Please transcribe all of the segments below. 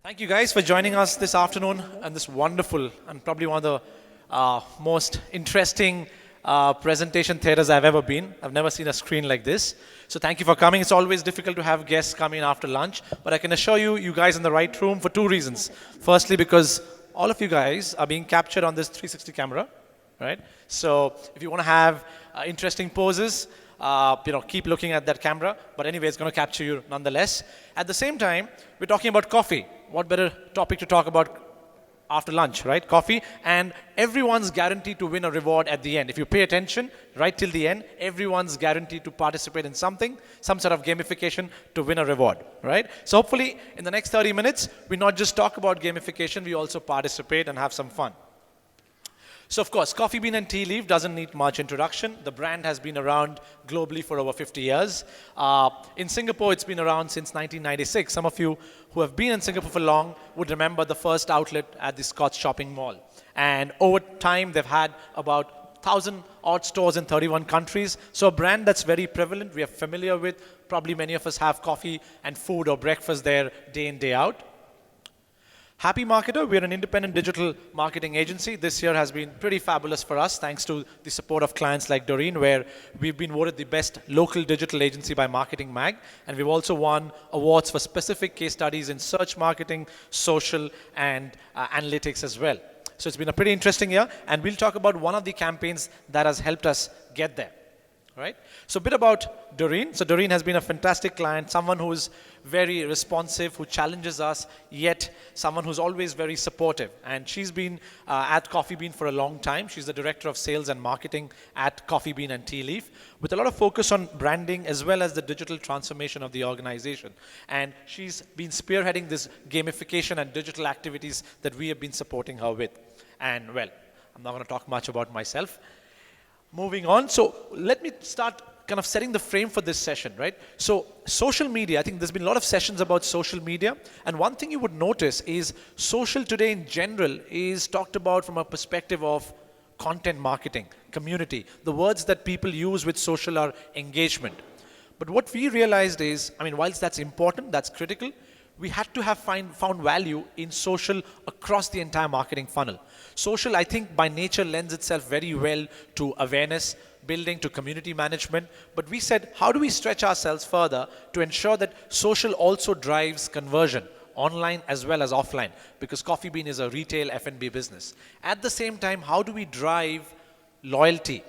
Thank you guys for joining us this afternoon and this wonderful and probably one of the most interesting presentation theaters I've ever been. I've never seen a screen like this. So thank you for coming. It's always difficult to have guests come in after lunch, but I can assure you, you guys in the right room for two reasons. Firstly, because all of you guys are being captured on this 360 camera, right? So if you want to have interesting poses, keep looking at that camera. But anyway, it's going to capture you nonetheless. At the same time, we're talking about coffee. What better topic to talk about after lunch, right? Coffee. And everyone's guaranteed to win a reward at the end. If you pay attention right till the end, everyone's guaranteed to participate in something, some sort of gamification to win a reward, right? So hopefully in the next 30 minutes, we not just talk about gamification, we also participate and have some fun. So of course, Coffee Bean and Tea Leaf doesn't need much introduction. The brand has been around globally for over 50 years. In Singapore, it's been around since 1996. Some of you who have been in Singapore for long would remember the first outlet at the Scotts Shopping Mall. And over time, they've had about 1,000 odd stores in 31 countries. So a brand that's very prevalent, we are familiar with. Probably many of us have coffee and food or breakfast there day in, day out. Happy Marketer, we're an independent digital marketing agency. This year has been pretty fabulous for us, thanks to the support of clients like Doreen, where we've been voted the best local digital agency by Marketing Mag. And we've also won awards for specific case studies in search marketing, social, and analytics as well. So it's been a pretty interesting year, and we'll talk about one of the campaigns that has helped us get there. Right? So a bit about Doreen. So Doreen has been a fantastic client, someone who's very responsive, who challenges us, yet someone who's always very supportive. And she's been at Coffee Bean for a long time. She's the Director of Sales and Marketing at Coffee Bean and Tea Leaf, with a lot of focus on branding as well as the digital transformation of the organization. And she's been spearheading this gamification and digital activities that we have been supporting her with. And well, I'm not going to talk much about myself. Moving on, so let me start kind of setting the frame for this session, right? So social media, I think there's been a lot of sessions about social media, and one thing you would notice is social today in general is talked about from a perspective of content marketing, community. The words that people use with social are engagement. But what we realized is, I mean, whilst that's important, that's critical, we had to have found value in social across the entire marketing funnel. Social, I think, by nature lends itself very well to awareness building, to community management. But we said, how do we stretch ourselves further to ensure that social also drives conversion, online as well as offline? Because Coffee Bean is a retail F&B business. At the same time, how do we drive loyalty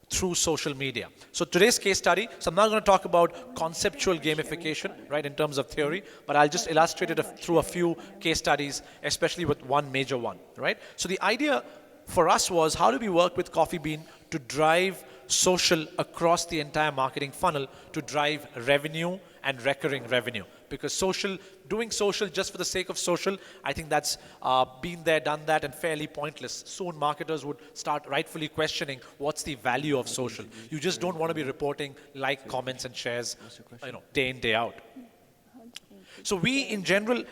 through social media? So today's case study, so I'm not going to talk about conceptual gamification, right, in terms of theory, but I'll just illustrate it through a few case studies, especially with one major one, right? So the idea for us was, how do we work with Coffee Bean to drive social across the entire marketing funnel to drive revenue and recurring revenue? Because social, doing social just for the sake of social, I think that's been there, done that, and fairly pointless. Soon marketers would start rightfully questioning what's the value of social. You just don't want to be reporting like, comments, and shares, day in, day out. So we, in general,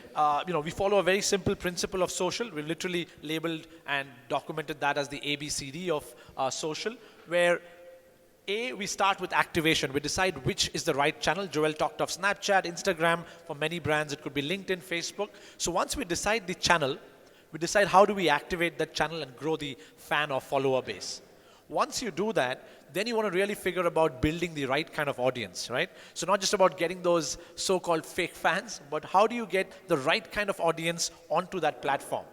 we follow a very simple principle of social. We've literally labeled and documented that as the ABCD of social, where we start with activation. We decide which is the right channel. Joel talked of Snapchat, Instagram. For many brands, it could be LinkedIn, Facebook. So once we decide the channel, we decide how do we activate that channel and grow the fan or follower base. Once you do that, then you want to really figure about building the right kind of audience, right? So not just about getting those so-called fake fans, but how do you get the right kind of audience onto that platform?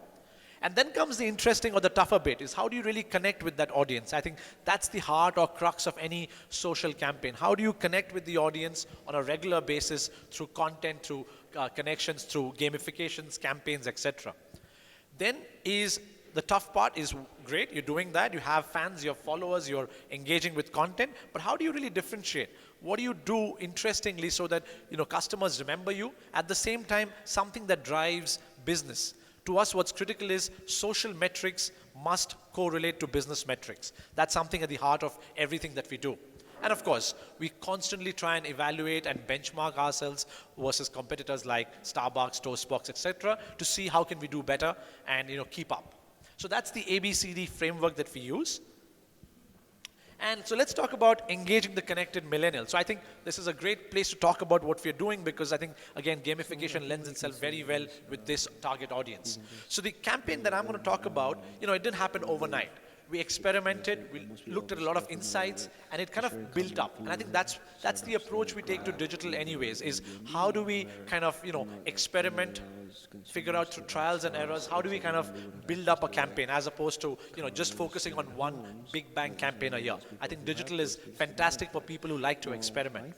And then comes the interesting or the tougher bit, is how do you really connect with that audience? I think that's the heart or crux of any social campaign. How do you connect with the audience on a regular basis through content, through connections, through gamifications, campaigns, etc. Then is the tough part is great, you're doing that, you have fans, you have followers, you're engaging with content, but how do you really differentiate? What do you do interestingly so that customers remember you? At the same time, something that drives business. To us, what's critical is social metrics must correlate to business metrics. That's something at the heart of everything that we do. And of course, we constantly try and evaluate and benchmark ourselves versus competitors like Starbucks, Toastbox, etc., to see how can we do better and keep up. So that's the ABCD framework that we use. And so let's talk about engaging the connected millennial. So I think this is a great place to talk about what we're doing because I think, again, gamification lends itself very well with this target audience. So the campaign that I'm going to talk about, it didn't happen overnight. We experimented, we looked at a lot of insights, and it kind of built up. And I think that's the approach we take to digital anyways, is how do we kind of, experiment, figure out through trials and errors, how do we kind of build up a campaign as opposed to, just focusing on one big bang campaign a year. I think digital is fantastic for people who like to experiment.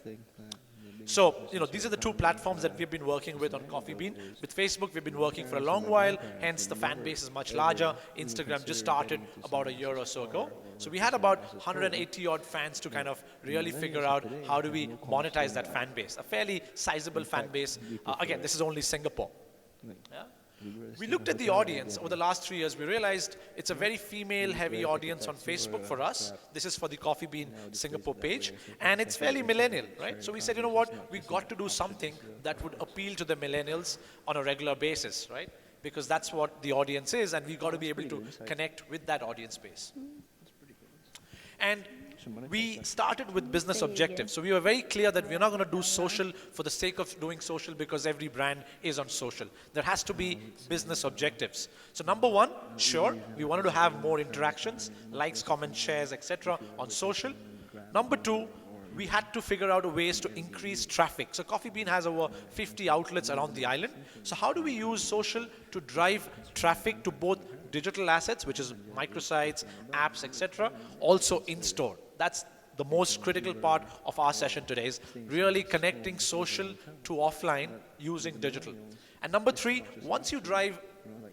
So, these are the two platforms that we've been working with on Coffee Bean. With Facebook, we've been working for a long while, hence the fan base is much larger. Instagram just started about a year or so ago. So we had about 180 odd fans to kind of really figure out how do we monetize that fan base. A fairly sizable fan base. Again, this is only Singapore. Yeah? We looked at the audience over the last 3 years. We realized it's a very female-heavy audience on Facebook for us. This is for the Coffee Bean Singapore page. And it's fairly millennial, right? So we said, you know what? We got to do something that would appeal to the millennials on a regular basis, right? Because that's what the audience is, and we got to be able to connect with that audience base. And we started with business objectives. So we were very clear that we're not going to do social for the sake of doing social because every brand is on social. There has to be business objectives. So number one, sure, we wanted to have more interactions, likes, comments, shares, etc. on social. Number two, we had to figure out ways to increase traffic. So Coffee Bean has over 50 outlets around the island. So how do we use social to drive traffic to both digital assets, which is microsites, apps, etc., also in-store? That's the most critical part of our session today, is really connecting social to offline using digital. And number three, once you drive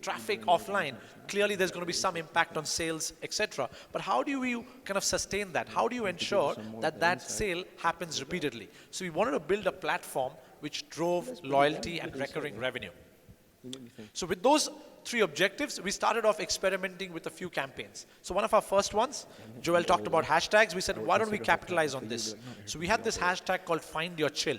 traffic offline, clearly there's going to be some impact on sales, etc. But how do you kind of sustain that? How do you ensure that that sale happens repeatedly? So we wanted to build a platform which drove loyalty and recurring revenue. So with those three objectives, we started off experimenting with a few campaigns. So one of our first ones, Joel talked about hashtags. We said, why don't we capitalize on this? So we had this hashtag called Find Your Chill.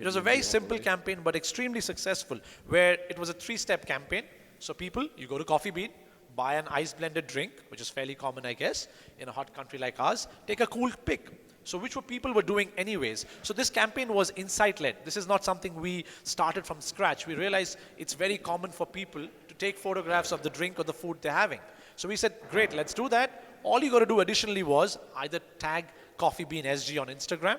It was a very simple campaign, but extremely successful, where it was a three-step campaign. So people, you go to Coffee Bean, buy an ice-blended drink, which is fairly common, I guess, in a hot country like ours, take a cool pic. So which people were doing anyways. So this campaign was insight-led. This is not something we started from scratch. We realized it's very common for people to take photographs of the drink or the food they're having. So we said, great, let's do that. All you got to do additionally was either tag Coffee Bean SG on Instagram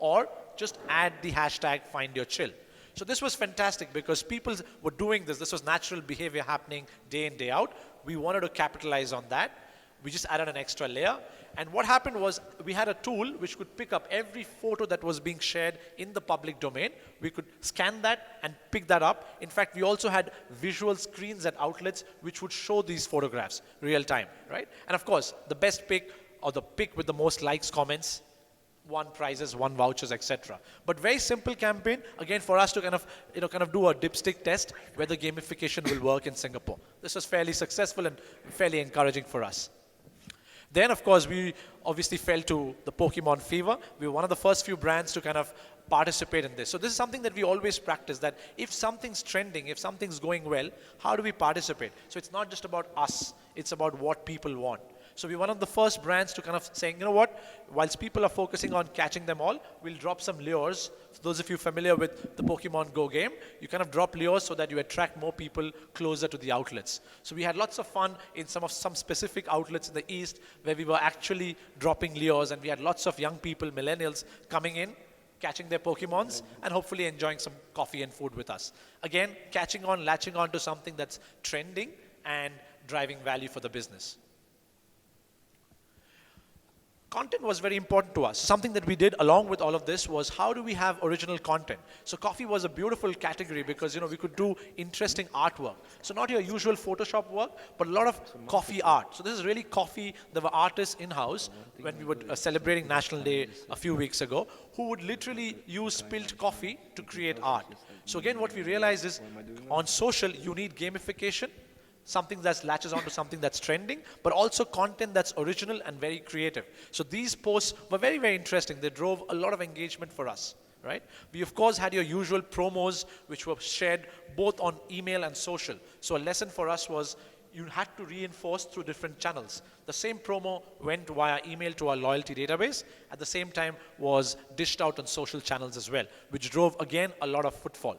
or just add the hashtag Find Your Chill. So this was fantastic because people were doing this. This was natural behavior happening day in, day out. We wanted to capitalize on that. We just added an extra layer. And what happened was we had a tool which could pick up every photo that was being shared in the public domain. We could scan that and pick that up. In fact, we also had visual screens at outlets which would show these photographs real time, right? And of course, the best pick or the pick with the most likes, comments, won prizes, won vouchers, etc. But very simple campaign, again, for us to kind of do a dipstick test whether gamification will work in Singapore. This was fairly successful and fairly encouraging for us. Then, of course, we obviously fell to the Pokemon fever. We were one of the first few brands to kind of participate in this. So this is something that we always practice, that if something's trending, if something's going well, how do we participate? So it's not just about us, it's about what people want. So we're one of the first brands to kind of saying, you know what, whilst people are focusing on catching them all, we'll drop some lures. So those of you familiar with the Pokemon Go game, you kind of drop lures so that you attract more people closer to the outlets. So we had lots of fun in some specific outlets in the East where we were actually dropping lures, and we had lots of young people, millennials, coming in, catching their Pokemons, and hopefully enjoying some coffee and food with us. Again, latching on to something that's trending and driving value for the business. Content was very important to us. Something that we did along with all of this was, how do we have original content? So coffee was a beautiful category because we could do interesting artwork. So not your usual Photoshop work, but a lot of coffee art. So this is really coffee. There were artists in-house when we were celebrating National Day a few weeks ago, who would literally use spilled coffee to create art. So again, what we realized is on social, you need gamification, something that latches onto something that's trending, but also content that's original and very creative. So these posts were very, very interesting. They drove a lot of engagement for us, right? We, of course, had your usual promos, which were shared both on email and social. So a lesson for us was, you had to reinforce through different channels. The same promo went via email to our loyalty database, at the same time was dished out on social channels as well, which drove again a lot of footfall.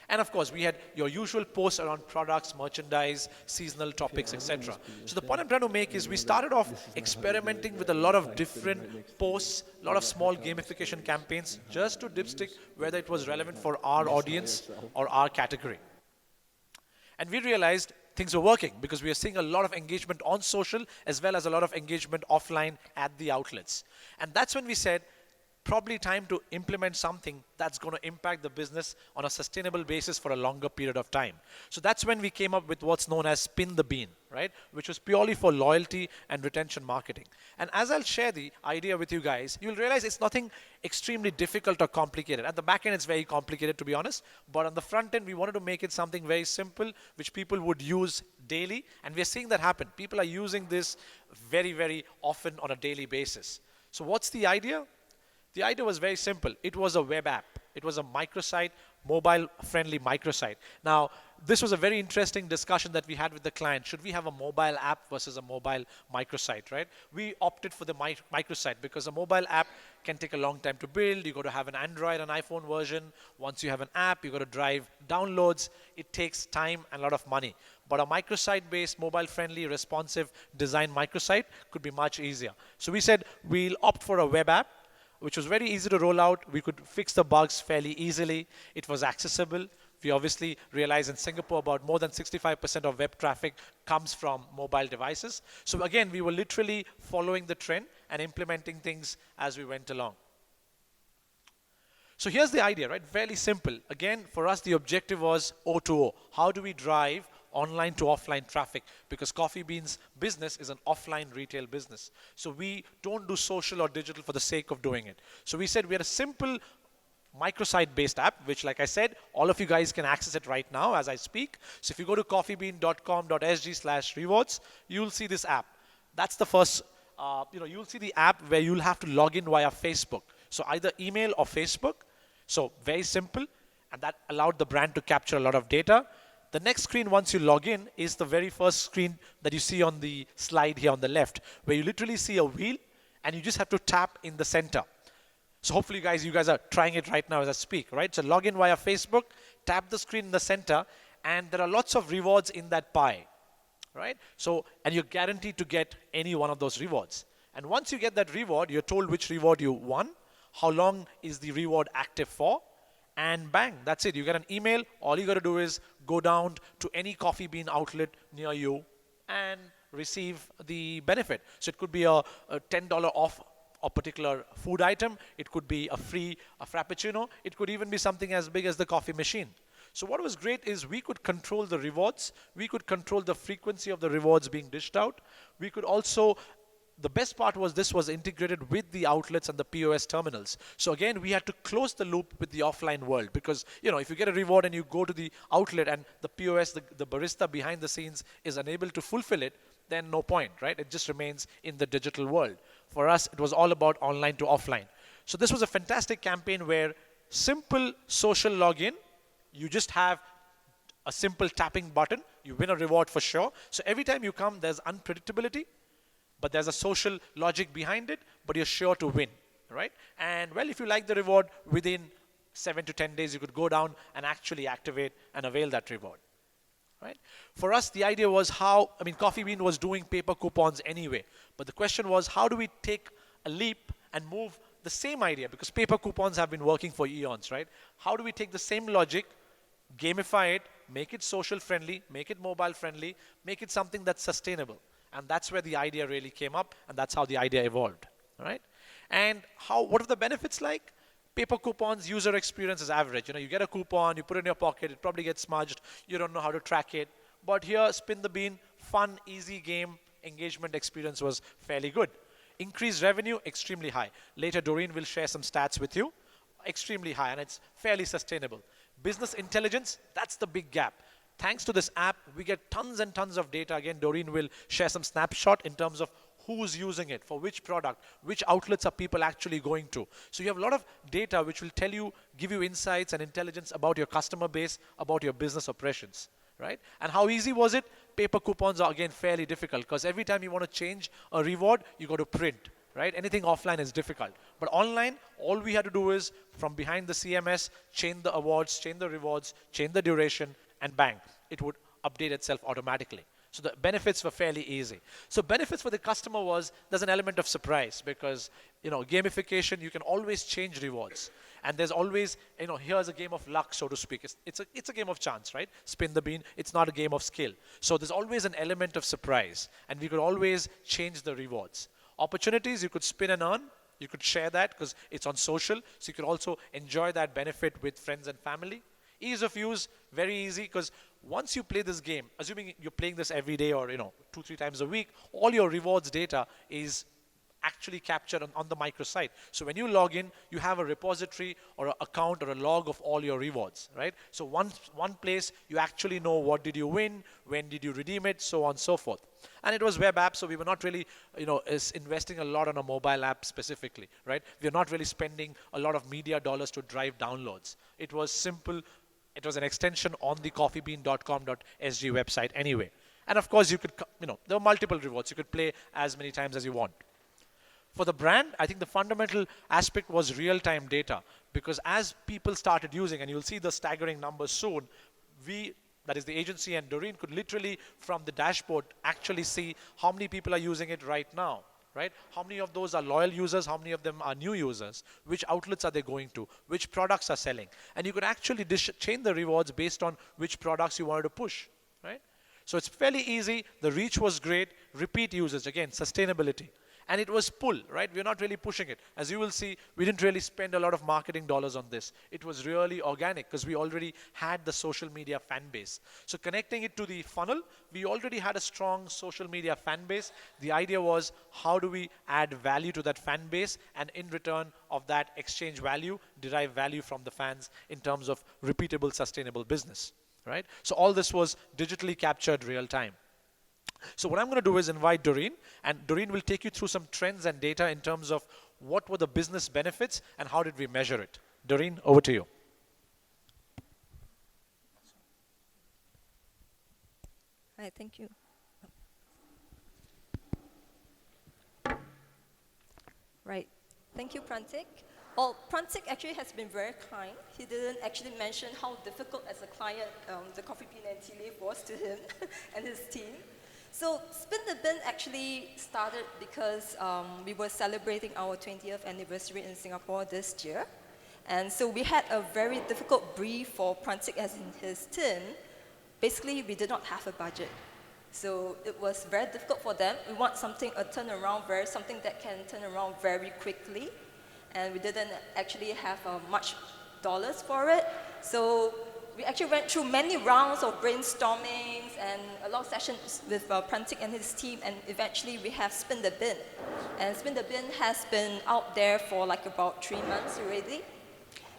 And of course, we had your usual posts around products, merchandise, seasonal topics, etc. So the point I'm trying to make is we started off experimenting with a lot of different posts, a lot of small gamification campaigns, just to dipstick whether it was relevant for our audience or our category. And we realized things were working because we are seeing a lot of engagement on social as well as a lot of engagement offline at the outlets. And that's when we said, probably time to implement something that's going to impact the business on a sustainable basis for a longer period of time. So that's when we came up with what's known as Spin the Bean, right? Which was purely for loyalty and retention marketing. And as I'll share the idea with you guys, you'll realize it's nothing extremely difficult or complicated. At the back end, it's very complicated, to be honest. But on the front end, we wanted to make it something very simple, which people would use daily. And we're seeing that happen. People are using this very, very often on a daily basis. So what's the idea? The idea was very simple. It was a web app. It was a microsite, mobile-friendly microsite. Now, this was a very interesting discussion that we had with the client. Should we have a mobile app versus a mobile microsite, right? We opted for the microsite because a mobile app can take a long time to build. You got to have an Android and iPhone version. Once you have an app, you got to drive downloads. It takes time and a lot of money. But a microsite-based, mobile-friendly, responsive design microsite could be much easier. So we said we'll opt for a web app, which was very easy to roll out. We could fix the bugs fairly easily. It was accessible. We obviously realize in Singapore about more than 65% of web traffic comes from mobile devices. So again, we were literally following the trend and implementing things as we went along. So here's the idea, right? Fairly simple. Again, for us, the objective was O2O. How do we drive online to offline traffic? Because Coffee Bean's business is an offline retail business. So we don't do social or digital for the sake of doing it. So we said we had a simple microsite-based app, which, like I said, all of you guys can access it right now as I speak. So if you go to coffeebean.com.sg/rewards, you'll see this app. That's the first, you'll see the app where you'll have to log in via Facebook. So either email or Facebook. So very simple, and that allowed the brand to capture a lot of data. The next screen, once you log in, is the very first screen that you see on the slide here on the left, where you literally see a wheel, and you just have to tap in the center. So hopefully you guys are trying it right now as I speak, right? So log in via Facebook, tap the screen in the center, and there are lots of rewards in that pie, right? So, and you're guaranteed to get any one of those rewards. And once you get that reward, you're told which reward you won, how long is the reward active for, and bang, that's it. You get an email. All you got to do is go down to any Coffee Bean outlet near you and receive the benefit. So it could be a $10 off a particular food item. It could be a frappuccino. It could even be something as big as the coffee machine. So what was great is we could control the rewards. We could control the frequency of the rewards being dished out. We could also, the best part was this was integrated with the outlets and the POS terminals. So again, we had to close the loop with the offline world because, if you get a reward and you go to the outlet and the POS, the barista behind the scenes is unable to fulfill it, then no point, right? It just remains in the digital world. For us, it was all about online to offline. So this was a fantastic campaign where simple social login, you just have a simple tapping button, you win a reward for sure. So every time you come, there's unpredictability, but there's a social logic behind it, but you're sure to win, right? And well, if you like the reward, within 7 to 10 days, you could go down and actually activate and avail that reward, right? For us, the idea was Coffee Bean was doing paper coupons anyway, but the question was, how do we take a leap and move the same idea? Because paper coupons have been working for eons, right? How do we take the same logic, gamify it, make it social friendly, make it mobile friendly, make it something that's sustainable? And that's where the idea really came up, and that's how the idea evolved, right? And what are the benefits like? Paper coupons, user experience is average. You get a coupon, you put it in your pocket, it probably gets smudged, you don't know how to track it. But here, Spin the Bean, fun, easy game, engagement experience was fairly good. Increased revenue, extremely high. Later, Doreen will share some stats with you. Extremely high, and it's fairly sustainable. Business intelligence, that's the big gap. Thanks to this app, we get tons and tons of data. Again, Doreen will share some snapshot in terms of who's using it, for which product, which outlets are people actually going to. So you have a lot of data which will give you insights and intelligence about your customer base, about your business operations, right? And how easy was it? Paper coupons are again fairly difficult because every time you want to change a reward, you got to print, right? Anything offline is difficult. But online, all we had to do is from behind the CMS, change the awards, change the rewards, change the duration, and bang, it would update itself automatically. So the benefits were fairly easy. So benefits for the customer was there's an element of surprise because gamification, you can always change rewards, and there's always here's a game of luck, so to speak. It's a game of chance, right? Spin the bean. It's not a game of skill. So there's always an element of surprise, and we could always change the rewards. Opportunities, you could spin and earn. You could share that because it's on social, so you could also enjoy that benefit with friends and family. Ease of use, very easy, because once you play this game, assuming you're playing this every day or 2-3 times a week, all your rewards data is actually captured on the microsite. So when you log in, you have a repository or an account or a log of all your rewards, right? So one place you actually know what did you win, when did you redeem it, so on and so forth. And it was web app, so we were not really is investing a lot on a mobile app specifically, right? We are not really spending a lot of media dollars to drive downloads. It was simple. It was an extension on the coffeebean.com.sg website anyway. And of course, you could, there were multiple rewards. You could play as many times as you want. For the brand, I think the fundamental aspect was real-time data, because as people started using, and you'll see the staggering numbers soon, that is the agency and Doreen, could literally from the dashboard actually see how many people are using it right now. Right? How many of those are loyal users? How many of them are new users? Which outlets are they going to? Which products are selling? And you could actually change the rewards based on which products you wanted to push, right? So it's fairly easy. The reach was great. Repeat usage, again, sustainability. And it was pull, right? We're not really pushing it. As you will see, we didn't really spend a lot of marketing dollars on this. It was really organic because we already had the social media fan base. So connecting it to the funnel, we already had a strong social media fan base. The idea was, how do we add value to that fan base, and in return of that exchange value, derive value from the fans in terms of repeatable, sustainable business, right? So all this was digitally captured real time. So what I'm going to do is invite Doreen, and Doreen will take you through some trends and data in terms of what were the business benefits and how did we measure it. Doreen, over to you. Hi, thank you. Right. Thank you, Prantik. Well, Prantik actually has been very kind. He didn't actually mention how difficult as a client the Coffee Bean and Tea Leaf was to him and his team. So Spin the Bin actually started because we were celebrating our 20th anniversary in Singapore this year. And so we had a very difficult brief for Prantik as in his team. Basically, we did not have a budget. So it was very difficult for them. We want something that can turn around very quickly. And we didn't actually have much dollars for it. So we actually went through many rounds of brainstormings and a lot of sessions with Prantik and his team, and eventually we have Spin the Bin. And Spin the Bin has been out there for like about 3 months already.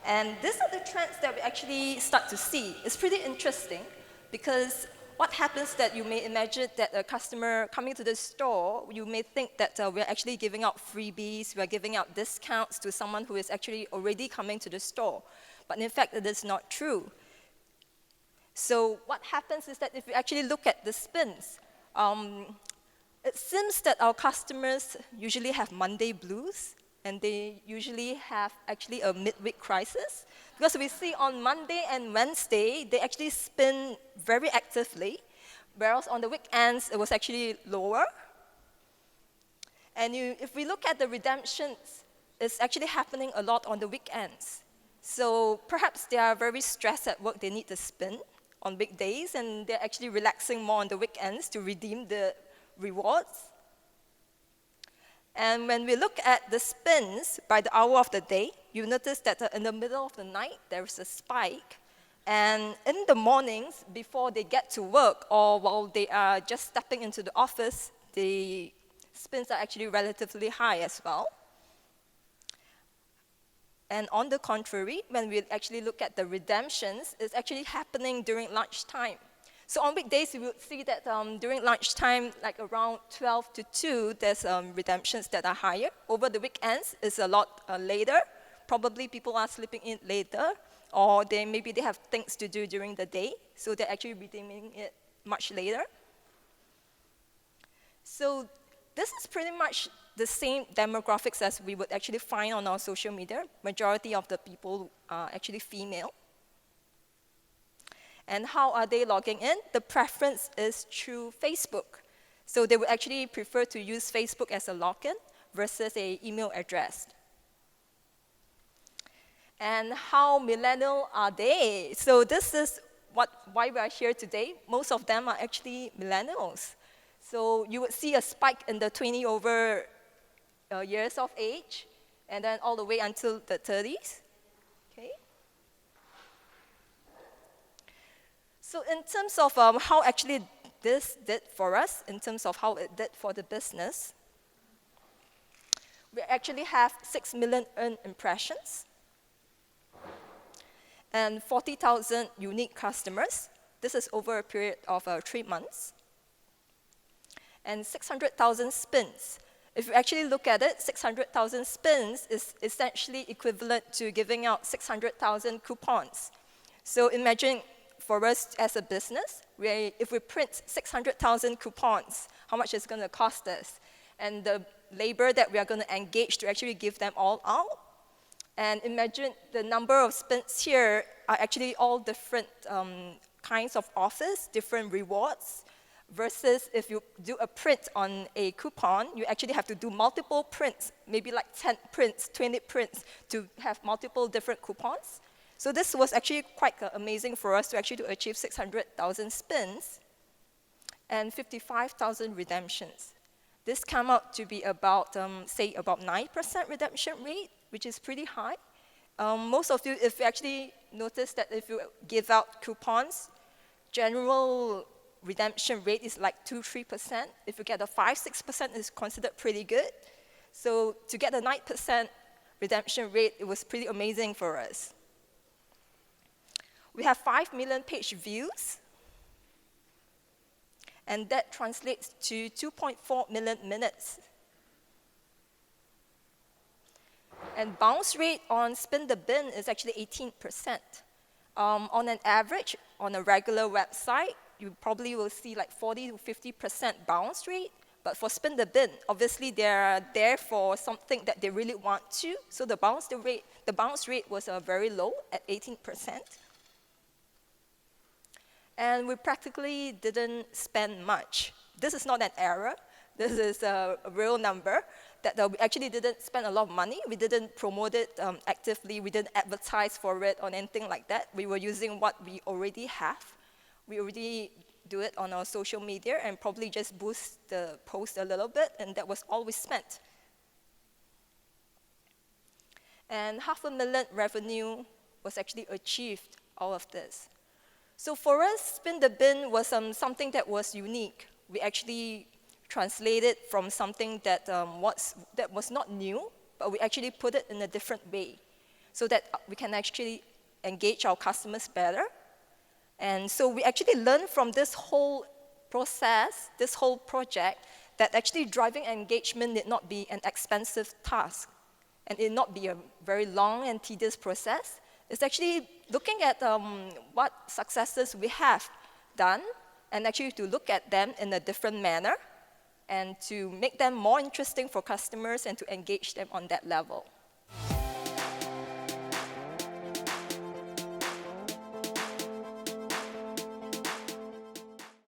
And these are the trends that we actually start to see. It's pretty interesting because what happens that you may imagine that a customer coming to the store, you may think that we're actually giving out freebies, we're giving out discounts to someone who is actually already coming to the store. But in fact, it is not true. So what happens is that if you actually look at the spins, it seems that our customers usually have Monday blues, and they usually have actually a midweek crisis. Because we see on Monday and Wednesday, they actually spin very actively, whereas on the weekends, it was actually lower. And if we look at the redemptions, it's actually happening a lot on the weekends. So perhaps they are very stressed at work, they need to spin on weekdays, and they're actually relaxing more on the weekends to redeem the rewards. And when we look at the spins by the hour of the day, you notice that in the middle of the night, there is a spike. And in the mornings, before they get to work, or while they are just stepping into the office, the spins are actually relatively high as well. And on the contrary, when we actually look at the redemptions, it's actually happening during lunchtime. So on weekdays, you will see that during lunchtime, like around 12 to 2, there's redemptions that are higher. Over the weekends, it's a lot later, probably people are sleeping in later, or maybe they have things to do during the day, so they're actually redeeming it much later. So this is pretty much the same demographics as we would actually find on our social media. Majority of the people are actually female. And how are they logging in? The preference is through Facebook. So they would actually prefer to use Facebook as a login versus an email address. And how millennial are they? So this is why we are here today. Most of them are actually millennials. So you would see a spike in the 20 over years of age, and then all the way until the 30s. Okay. So in terms of how actually this did for us, in terms of how it did for the business, we actually have 6 million earned impressions and 40,000 unique customers. This is over a period of 3 months. And 600,000 spins. If you actually look at it, 600,000 spins is essentially equivalent to giving out 600,000 coupons. So imagine for us as a business, if we print 600,000 coupons, how much it's going to cost us? And the labor that we are going to engage to actually give them all out. And imagine the number of spins here are actually all different kinds of offers, different rewards, versus if you do a print on a coupon, you actually have to do multiple prints, maybe like 10 prints, 20 prints, to have multiple different coupons. So this was actually quite amazing for us to actually achieve 600,000 spins and 55,000 redemptions. This came out to be about, say, about 9% redemption rate, which is pretty high. Most of you, if you actually notice that if you give out coupons, general redemption rate is like 2-3%. If you get a 5-6%, it's considered pretty good. So to get a 9% redemption rate, it was pretty amazing for us. We have 5 million page views, and that translates to 2.4 million minutes. And bounce rate on Spin the Bin is actually 18%. On an average, on a regular website, you probably will see like 40 to 50% bounce rate. But for Spin the Bin, obviously they're there for something that they really want to. So the bounce rate was very low at 18%. And we practically didn't spend much. This is not an error. This is a real number. That we actually didn't spend a lot of money. We didn't promote it actively. We didn't advertise for it or anything like that. We were using what we already have. We already do it on our social media and probably just boost the post a little bit, and that was all we spent. And 500,000 revenue was actually achieved out of this. So for us, Spin the Bin was something that was unique. We actually translated from something that was not new, but we actually put it in a different way so that we can actually engage our customers better. And so we actually learned from this whole process, this whole project, that actually driving engagement need not be an expensive task, and it not be a very long and tedious process. It's actually looking at what successes we have done, and actually to look at them in a different manner, and to make them more interesting for customers and to engage them on that level.